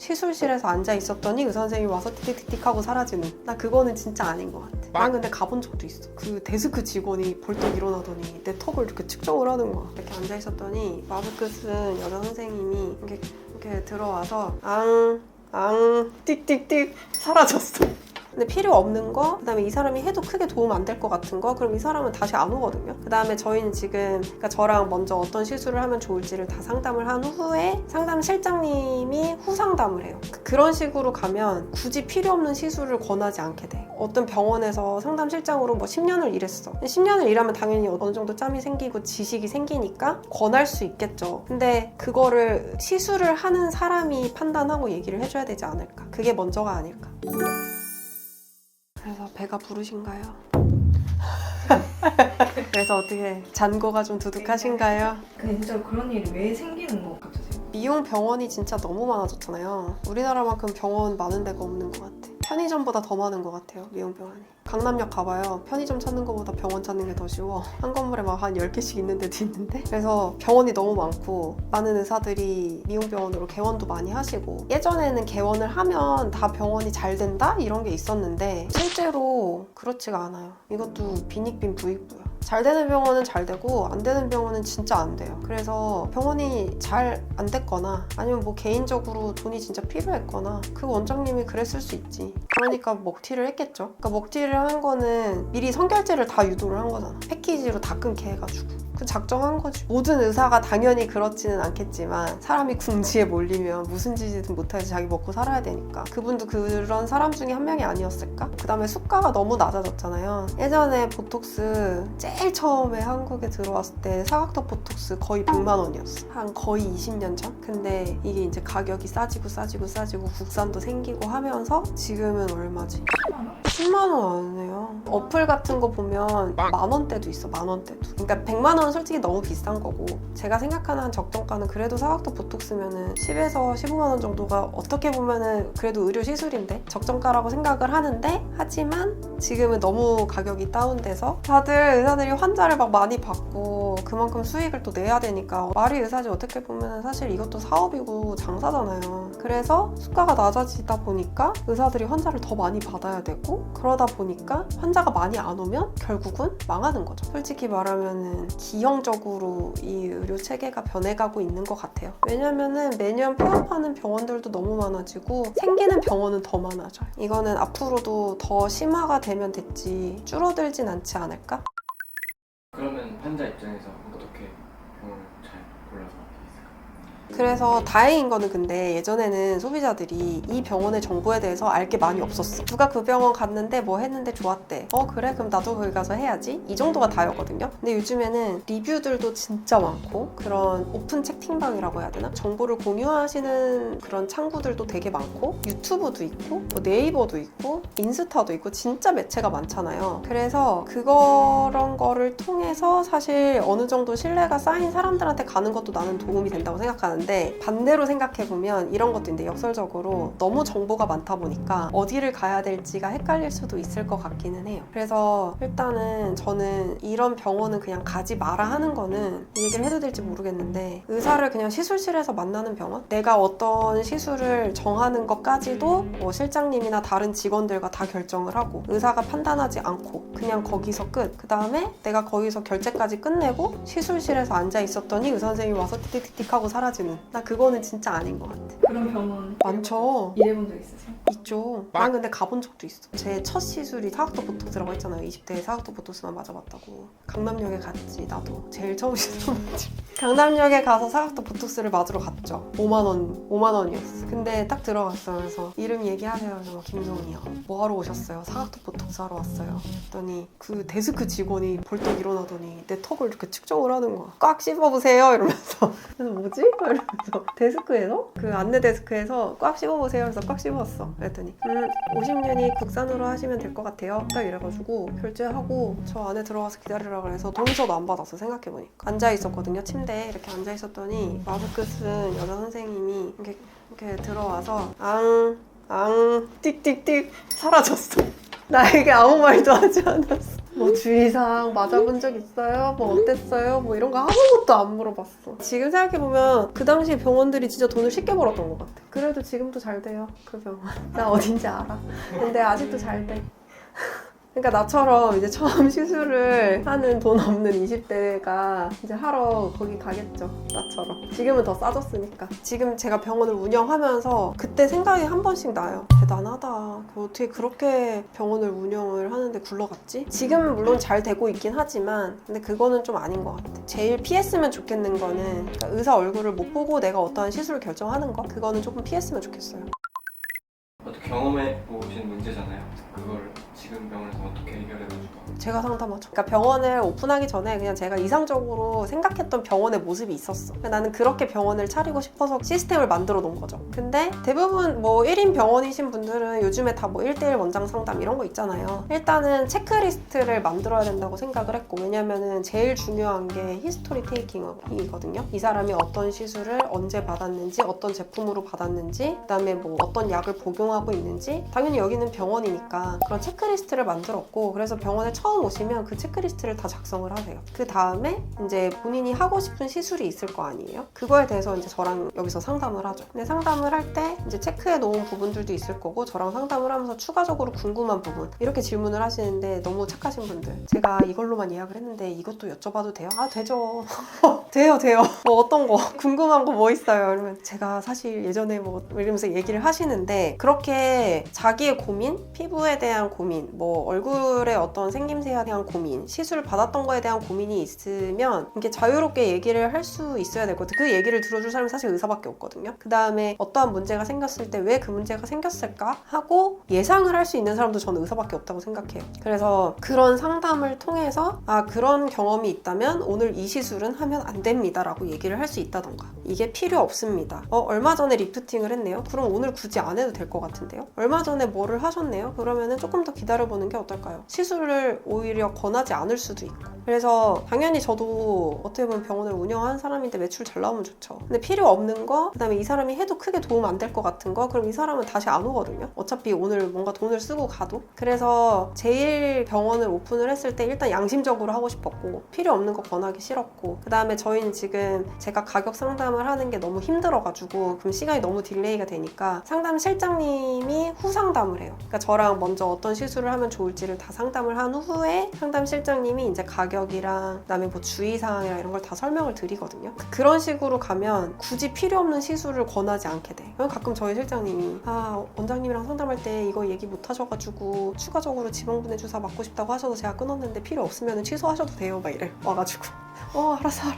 시술실에서 앉아 있었더니 의사 선생님이 와서 틱틱틱틱 하고 사라지는, 나 그거는 진짜 아닌 것 같아. 난 근데 가본 적도 있어. 그 데스크 직원이 벌떡 일어나더니 내 턱을 이렇게 측정을 하는 거야. 이렇게 앉아 있었더니 마스크 쓴 여자 선생님이 이렇게 들어와서 틱틱틱 사라졌어. 근데 필요 없는 거, 그 다음에 이 사람이 해도 크게 도움 안 될 것 같은 거, 그럼 이 사람은 다시 안 오거든요. 그 다음에 저희는 지금, 그러니까 저랑 먼저 어떤 시술을 하면 좋을지를 다 상담을 한 후에 상담 실장님이 후상담을 해요. 그런 식으로 가면 굳이 필요 없는 시술을 권하지 않게 돼. 어떤 병원에서 상담 실장으로 뭐 10년을 일했어. 10년을 일하면 당연히 어느 정도 짬이 생기고 지식이 생기니까 권할 수 있겠죠. 근데 그거를 시술을 하는 사람이 판단하고 얘기를 해줘야 되지 않을까. 그게 먼저가 아닐까. 그래서 배가 부르신가요? 그래서 어떻게 잔고가 좀 두둑하신가요? 근데 진짜 그런 일이 왜 생기는 것 같으세요? 미용 병원이 진짜 너무 많아졌잖아요. 우리나라만큼 병원 많은 데가 없는 것 같아. 편의점보다 더 많은 것 같아요, 미용 병원이. 강남역 가봐요. 편의점 찾는 것보다 병원 찾는 게 더 쉬워. 한 건물에 막 한 10개씩 있는 데도 있는데. 그래서 병원이 너무 많고 많은 의사들이 미용 병원으로 개원도 많이 하시고, 예전에는 개원을 하면 다 병원이 잘 된다? 이런 게 있었는데 실제로 그렇지가 않아요. 이것도 빈익빈 부익부야. 잘 되는 병원은 잘 되고 안 되는 병원은 진짜 안 돼요. 그래서 병원이 잘 안 됐거나 아니면 뭐 개인적으로 돈이 진짜 필요했거나 그 원장님이 그랬을 수 있지. 그러니까 먹튀를 했겠죠. 그러니까 먹튀를 한 거는 미리 선결제를 다 유도를 한 거잖아. 패키지로 다 끊게 해가지고. 그 작정한 거지. 모든 의사가 당연히 그렇지는 않겠지만 사람이 궁지에 몰리면 무슨 짓이든 못하지 자기 먹고 살아야 되니까. 그분도 그런 사람 중에 한 명이 아니었을까? 그 다음에 수가가 너무 낮아졌잖아요. 예전에 보톡스 제일 처음에 한국에 들어왔을 때 사각턱 보톡스 거의 100만 원이었어. 한 거의 20년 전? 근데 이게 이제 가격이 싸지고 국산도 생기고 하면서 지금은 얼마지? 10만 원 안 해요. 어플 같은 거 보면 만 원대도 있어. 만 원대도. 그러니까 100만 원은 솔직히 너무 비싼 거고, 제가 생각하는 한 적정가는 그래도 사각턱 보톡스면은 10에서 15만 원 정도가 어떻게 보면은 그래도 의료 시술인데 적정가라고 생각을 하는데, 하지만 지금은 너무 가격이 다운돼서 다들 의사들이 환자를 막 많이 받고 그만큼 수익을 또 내야 되니까, 말이 의사지 어떻게 보면 사실 이것도 사업이고 장사잖아요. 그래서 수가가 낮아지다 보니까 의사들이 환자를 더 많이 받아야 되고, 그러다 보니까 환자가 많이 안 오면 결국은 망하는 거죠. 솔직히 말하면은 기형적으로 이 의료 체계가 변해가고 있는 것 같아요. 왜냐면은 매년 폐업하는 병원들도 너무 많아지고 생기는 병원은 더 많아져요. 이거는 앞으로도 더 심화가 되면 됐지 줄어들진 않지 않을까? 그러면 환자 입장에서 어떻게 병원을 잘 골라서 있을까요? 그래서 다행인 거는, 근데 예전에는 소비자들이 이 병원의 정보에 대해서 알 게 많이 없었어. 누가 그 병원 갔는데 뭐 했는데 좋았대. 그래? 그럼 나도 거기 가서 해야지. 이 정도가 다였거든요. 근데 요즘에는 리뷰들도 진짜 많고, 그런 오픈 채팅방이라고 해야 되나? 정보를 공유하시는 그런 창구들도 되게 많고, 유튜브도 있고, 뭐 네이버도 있고, 인스타도 있고, 진짜 매체가 많잖아요. 그래서 그런 거를 통해서 사실 어느 정도 신뢰가 쌓인 사람들한테 가는 것도 나는 도움이 된다고 생각하는데, 반대로 생각해보면 이런 것도 있는데, 역설적으로 너무 정보가 많다 보니까 어디를 가야 될지가 헷갈릴 수도 있을 것 같기는 해요. 그래서 일단은 저는 이런 병원은 그냥 가지 마라 하는 거는, 이 얘기를 해도 될지 모르겠는데, 의사를 그냥 시술실에서 만나는 병원? 내가 어떤 시술을 정하는 것까지도 뭐 실장님이나 다른 직원들과 다 결정을 하고 의사가 판단하지 않고 그냥 거기서 끝. 그 다음에 내가 거기서 결제까지 끝내고 시술실에서 앉아 있었더니 의사 선생님이 와서 틱틱틱틱 하고 사라지는, 나 그거는 진짜 아닌 것 같아. 그런 병원 많죠. 일해본 적 있으세요? 있죠. 난 근데 가본 적도 있어. 제 첫 시술이 사각턱 보톡스라고 했잖아요. 20대에 사각턱 보톡스만 맞아봤다고. 강남역에 갔지. 나도 제일 처음 시술했지. 강남역에 가서 사각턱 보톡스를 맞으러 갔죠. 5만 원이었어. 근데 딱 들어갔어요. 그래서 이름 얘기하세요. 그래서 김송이요. 뭐 하러 오셨어요? 사각턱 보톡스 하러 왔어요. 그랬더니 그 데스크 직원이 벌떡 일어나더니 내 턱을 이렇게 측정을 하는 거야. 꽉 씹어보세요 이러면서. 그래서 뭐지? 이러면서 데스크에서? 그 안내 데스크에서 꽉 씹어보세요. 그래서 꽉 씹었어. 그랬더니 50년이 국산으로 하시면 될 것 같아요. 딱 이래가지고 결제하고 저 안에 들어가서 기다리라 그래서 동의서도 안 받았어. 생각해보니까. 앉아있었거든요. 침대에 이렇게 앉아있었더니 마스크 쓴 여자 선생님이 이렇게 들어와서 틱틱틱 사라졌어. 나에게 아무 말도 하지 않았어. 뭐 주의사항 맞아본 적 있어요? 뭐 어땠어요? 뭐 이런 거 아무것도 안 물어봤어. 지금 생각해보면 그 당시 병원들이 진짜 돈을 쉽게 벌었던 것 같아. 그래도 지금도 잘 돼요, 그 병원. 나 어딘지 알아. 근데 아직도 잘 돼. 그러니까 나처럼 이제 처음 시술을 하는 돈 없는 20대가 이제 하러 거기 가겠죠. 나처럼. 지금은 더 싸졌으니까. 지금 제가 병원을 운영하면서 그때 생각이 한 번씩 나요. 대단하다. 어떻게 그렇게 병원을 운영을 하는데 굴러갔지? 지금은 물론 잘 되고 있긴 하지만 근데 그거는 좀 아닌 것 같아. 제일 피했으면 좋겠는 거는 그러니까 의사 얼굴을 못 보고 내가 어떠한 시술을 결정하는 거? 그거는 조금 피했으면 좋겠어요. 경험해 보신 문제잖아요. 그걸 지금 병원에서 어떻게 해결해가지고 제가 상담하죠. 그러니까 병원을 오픈하기 전에 그냥 제가 이상적으로 생각했던 병원의 모습이 있었어. 그러니까 나는 그렇게 병원을 차리고 싶어서 시스템을 만들어 놓은 거죠. 근데 대부분 뭐 1인 병원이신 분들은 요즘에 다 뭐 1대1 원장 상담 이런 거 있잖아요. 일단은 체크리스트를 만들어야 된다고 생각을 했고 왜냐면은 제일 중요한 게 히스토리 테이킹이거든요. 이 사람이 어떤 시술을 언제 받았는지 어떤 제품으로 받았는지 그다음에 뭐 어떤 약을 복용하고 있는지 당연히 여기는 병원이니까 그런 체크리스트를 만들었고 그래서 병원에 처음 오시면 그 체크리스트를 다 작성을 하세요. 그 다음에 이제 본인이 하고 싶은 시술이 있을 거 아니에요? 그거에 대해서 이제 저랑 여기서 상담을 하죠. 근데 상담을 할 때 이제 체크해 놓은 부분들도 있을 거고 저랑 상담을 하면서 추가적으로 궁금한 부분 이렇게 질문을 하시는데 너무 착하신 분들 제가 이걸로만 예약을 했는데 이것도 여쭤봐도 돼요? 아 되죠. 돼요. 뭐 어떤 거 궁금한 거 뭐 있어요? 그러면 제가 사실 예전에 뭐 이러면서 얘기를 하시는데 그렇게 자기의 고민, 피부에 대한 고민, 뭐 얼굴에 어떤 생김새에 대한 고민, 시술 받았던 거에 대한 고민이 있으면 이게 자유롭게 얘기를 할 수 있어야 될 것 같아요. 그 얘기를 들어줄 사람이 사실 의사밖에 없거든요. 그 다음에 어떠한 문제가 생겼을 때 왜 그 문제가 생겼을까 하고 예상을 할 수 있는 사람도 저는 의사밖에 없다고 생각해요. 그래서 그런 상담을 통해서 아 그런 경험이 있다면 오늘 이 시술은 하면 안 됩니다 라고 얘기를 할 수 있다던가 이게 필요 없습니다. 얼마 전에 리프팅을 했네요. 그럼 오늘 굳이 안 해도 될 것 같은데요. 얼마 전에 뭐를 하셨네요. 그러면은 조금 더 기다려보는 게 어떨까요? 시술을 오히려 권하지 않을 수도 있고 그래서 당연히 저도 어떻게 보면 병원을 운영하는 사람인데 매출 잘 나오면 좋죠. 근데 필요 없는 거 그다음에 이 사람이 해도 크게 도움 안 될 것 같은 거 그럼 이 사람은 다시 안 오거든요. 어차피 오늘 뭔가 돈을 쓰고 가도. 그래서 제일 병원을 오픈을 했을 때 일단 양심적으로 하고 싶었고 필요 없는 거 권하기 싫었고 그 다음에 저희는 지금 제가 가격 상담을 하는 게 너무 힘들어가지고 그럼 시간이 너무 딜레이가 되니까 상담 실장님이 후상담을 해요. 그러니까 저랑 먼저 어떤 시술을 하면 좋을지를 다 상담을 한 후에 상담 실장님이 이제 가격이랑 그다음에 뭐 주의사항이랑 이런 걸 다 설명을 드리거든요. 그런 식으로 가면 굳이 필요 없는 시술을 권하지 않게 돼. 가끔 저희 실장님이 원장님이랑 상담할 때 이거 얘기 못 하셔가지고 추가적으로 지방분해 주사 맞고 싶다고 하셔서 제가 끊었는데 필요 없으면 취소하셔도 돼요 막 이래 와가지고 알았어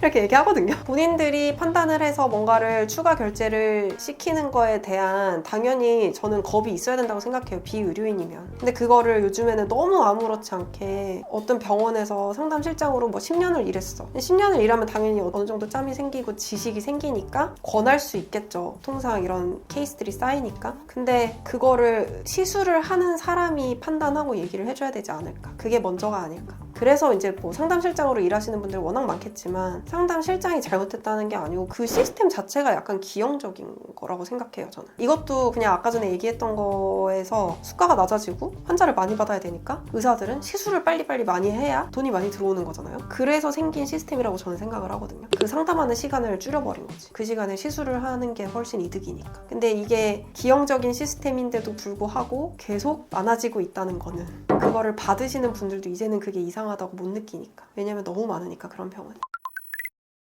이렇게 얘기하거든요. 본인들이 판단을 해서 뭔가를 추가 결제를 시키는 거에 대한 당연히 저는 겁이 있어야 된다고 생각해요. 비의료인이면. 근데 그거를 요즘에는 너무 아무렇지 않게 어떤 병원에서 상담실장으로 뭐 10년을 일했어. 10년을 일하면 당연히 어느 정도 짬이 생기고 지식이 생기니까 권할 수 있겠죠. 통상 이런 케이스들이 쌓이니까. 근데 그거를 시술을 하는 사람이 판단하고 얘기를 해줘야 되지 않을까. 그게 먼저가 아닐까. 그래서 이제 뭐 상담실장으로 일하시는 분들 워낙 많겠지만 상담실장이 잘못했다는 게 아니고 그 시스템 자체가 약간 기형적인 거라고 생각해요. 저는 이것도 그냥 아까 전에 얘기했던 거에서 수가가 낮아지고 환자를 많이 받아야 되니까 의사들은 시술을 빨리빨리 많이 해야 돈이 많이 들어오는 거잖아요. 그래서 생긴 시스템이라고 저는 생각을 하거든요. 그 상담하는 시간을 줄여버린 거지. 그 시간에 시술을 하는 게 훨씬 이득이니까. 근데 이게 기형적인 시스템인데도 불구하고 계속 많아지고 있다는 거는 그거를 받으시는 분들도 이제는 그게 이상하다고 못 느끼니까. 왜냐면 너무 많으니까 그런 병원.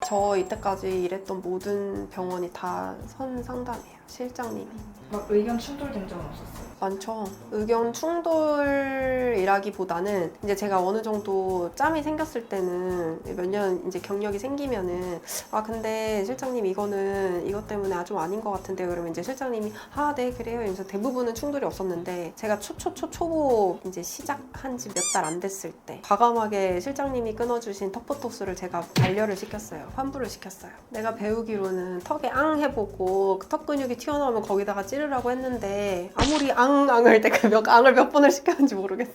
저 이때까지 일했던 모든 병원이 다 선 상담이에요. 실장님이. 막 의견 충돌된 적은 없었어요? 많죠. 의견 충돌이라기보다는 이제 제가 어느 정도 짬이 생겼을 때는 몇 년 이제 경력이 생기면은 근데 실장님 이거는 이것 때문에 좀 아닌 것 같은데 그러면 이제 실장님이 네 그래요 이러면서 대부분은 충돌이 없었는데 제가 초보 이제 시작한 지 몇 달 안 됐을 때 과감하게 실장님이 끊어주신 턱보톡스를 제가 반려를 시켰어요. 환불을 시켰어요. 내가 배우기로는 턱에 앙 해보고 턱 근육이 튀어나오면 거기다가 찌르라고 했는데 아무리 앙을 때 그 앙을 몇 번을 시켰는지 모르겠어.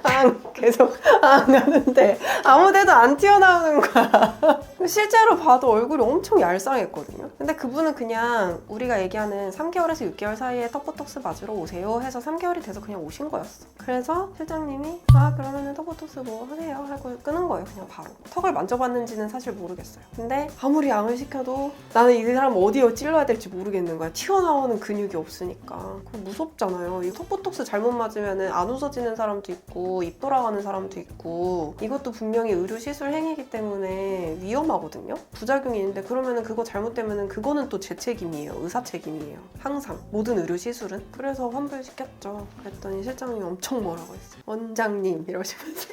앙 계속 앙 하는데 아무데도 안 튀어나오는 거야. 실제로 봐도 얼굴이 엄청 얄쌍했거든요. 근데 그분은 그냥 우리가 얘기하는 3개월에서 6개월 사이에 턱보톡스 맞으러 오세요 해서 3개월이 돼서 그냥 오신 거였어. 그래서 실장님이 그러면은 턱보톡스 뭐 하세요 하고 끄는 거예요. 그냥 바로. 턱을 만져봤는지는 사실 모르겠어요. 근데 아무리 앙을 시켜도 나는 이 사람 어디에 찔러야 될지 모르겠는 거야. 튀어나오는 근육이 없으니까. 그거 무섭잖아요. 이 턱보톡스 잘못 맞으면은 안 웃어지는 사람도 있고 입 돌아가는 사람도 있고 이것도 분명히 의료 시술 행위이기 때문에 위험하거든요. 부작용이 있는데 그러면은 그거 잘못되면은 그거는 또 제 책임이에요. 의사 책임이에요. 항상 모든 의료 시술은. 그래서 환불시켰죠. 그랬더니 실장님이 엄청 뭐라고 했어요. 원장님 이러시면서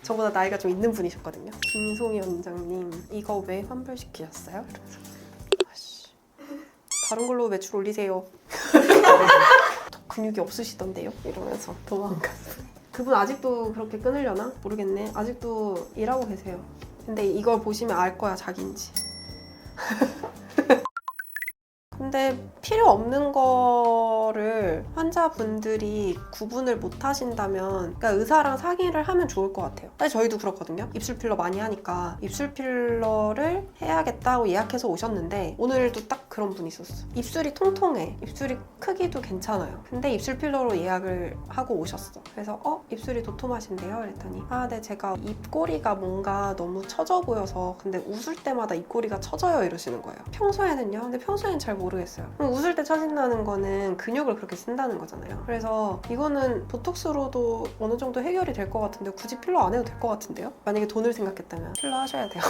저보다 나이가 좀 있는 분이셨거든요. 김송희 원장님 이거 왜 환불시키셨어요? 이러면서 아씨 다른 걸로 매출 올리세요. 더 근육이 없으시던데요? 이러면서 도망갔어요. 그분 아직도 그렇게 끊으려나? 모르겠네. 아직도 일하고 계세요. 근데 이걸 보시면 알 거야 자기인지. 근데 필요 없는 거를 환자분들이 구분을 못 하신다면 그러니까 의사랑 상의를 하면 좋을 것 같아요. 사실 저희도 그렇거든요. 입술 필러 많이 하니까 입술 필러를 해야겠다고 예약해서 오셨는데 오늘도 딱 그런 분이 있었어. 입술이 통통해. 입술이 크기도 괜찮아요. 근데 입술 필러로 예약을 하고 오셨어. 그래서 입술이 도톰하신데요? 그랬더니 네 제가 입꼬리가 뭔가 너무 처져 보여서 근데 웃을 때마다 입꼬리가 처져요 이러시는 거예요. 평소에는요? 근데 평소에는 잘 모르겠어요. 웃을 때 처진다는 거는 근육을 그렇게 쓴다는 거잖아요. 그래서 이거는 보톡스로도 어느 정도 해결이 될 것 같은데 굳이 필러 안 해도 될 것 같은데요? 만약에 돈을 생각했다면 필러 하셔야 돼요.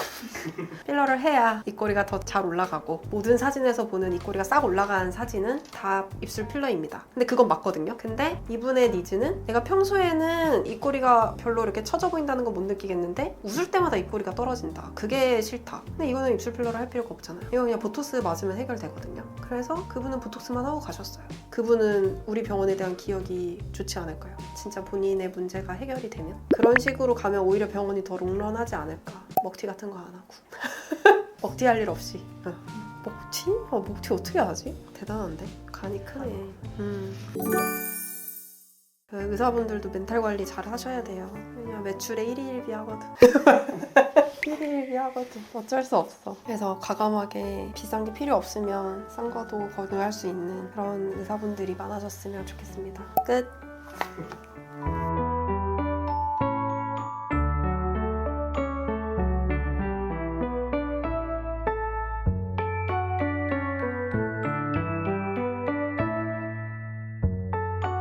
필러를 해야 입꼬리가 더 잘 올라가고 모든 사진에서 보는 입꼬리가 싹 올라간 사진은 다 입술 필러입니다. 근데 그건 맞거든요. 근데 이분의 니즈는 내가 평소에는 입꼬리가 별로 이렇게 처져 보인다는 건 못 느끼겠는데 웃을 때마다 입꼬리가 떨어진다. 그게 싫다. 근데 이거는 입술 필러를 할 필요가 없잖아요. 이거 그냥 보톡스 맞으면 해결되거든요. 그래서 그분은 보톡스만 하고 가셨어요. 그분은 우리 병원에 대한 기억이 좋지 않을까요? 진짜 본인의 문제가 해결이 되면? 그런 식으로 가면 오히려 병원이 더 롱런하지 않을까. 먹튀 같은 거 안 하고. 먹튀 할 일 없이. 먹튀? 먹튀 어떻게 하지? 대단한데? 간이 크네. 그 의사분들도 멘탈 관리 잘 하셔야 돼요. 왜냐면 매출에 1위 1비 하거든. 1위 1비 하거든. 어쩔 수 없어. 그래서 과감하게 비싼 게 필요 없으면 싼 거도 권유할 수 있는 그런 의사분들이 많아졌으면 좋겠습니다. 끝!